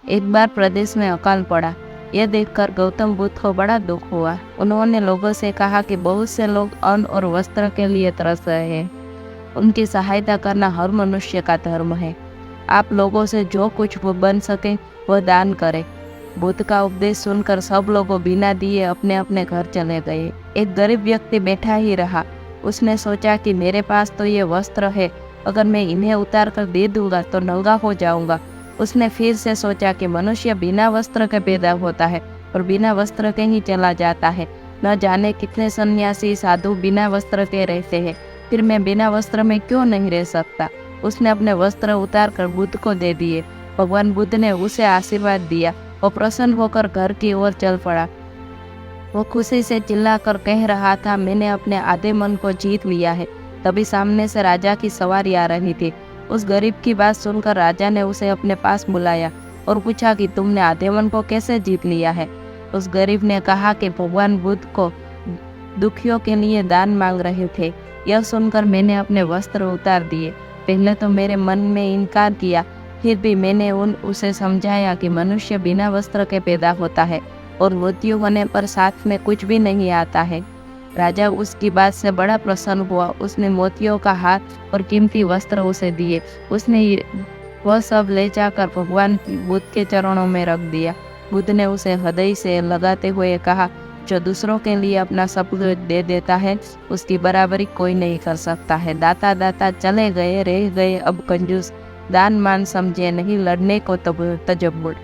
एक बार प्रदेश में अकाल पड़ा। यह देखकर गौतम बुद्ध को बड़ा दुख हुआ। उन्होंने लोगों से कहा कि बहुत से लोग अन्न और वस्त्र के लिए तरस रहे हैं। उनकी सहायता करना हर मनुष्य का धर्म है। आप लोगों से जो कुछ वो बन सके वह दान करें। बुद्ध का उपदेश सुनकर सब लोगों बिना दिए अपने अपने घर चले गए। एक गरीब व्यक्ति बैठा ही रहा। उसने सोचा कि मेरे पास तो ये वस्त्र है, अगर मैं इन्हें उतार कर दे दूंगा तो नंगा हो जाऊंगा। उसने फिर से सोचा कि मनुष्य बिना वस्त्र के पैदा होता है और बिना वस्त्र के ही चला जाता है। न जाने कितने सन्यासी साधु बिना वस्त्र के रहते हैं, फिर मैं बिना वस्त्र में क्यों नहीं रह सकता। उसने अपने वस्त्र उतार कर बुद्ध को दे दिए। भगवान बुद्ध ने उसे आशीर्वाद दिया। वो प्रसन्न होकर घर की ओर चल पड़ा। वो खुशी से चिल्लाकर कह रहा था, मैंने अपने आधे मन को जीत लिया है। तभी सामने से राजा की सवारी आ रही थी। उस गरीब की बात सुनकर राजा ने उसे अपने पास बुलाया और पूछा कि तुमने आधे मन को कैसे जीत लिया है। उस गरीब ने कहा कि भगवान बुद्ध को दुखियों के लिए दान मांग रहे थे। यह सुनकर मैंने अपने वस्त्र उतार दिए। पहले तो मेरे मन में इनकार किया, फिर भी मैंने उसे समझाया कि मनुष्य बिना वस्त्र के पैदा होता है और मृत्यु होने पर साथ में कुछ भी नहीं आता है। राजा उसकी बात से बड़ा प्रसन्न हुआ। उसने मोतियों का हार और कीमती वस्त्र उसे दिए। उसने वह सब ले जाकर भगवान बुद्ध के चरणों में रख दिया। बुद्ध ने उसे हृदय से लगाते हुए कहा, जो दूसरों के लिए अपना सब कुछ दे देता है उसकी बराबरी कोई नहीं कर सकता है। दाता दाता चले गए, रह गए अब कंजूस। दान मान समझे नहीं, लड़ने को तजब्बुर।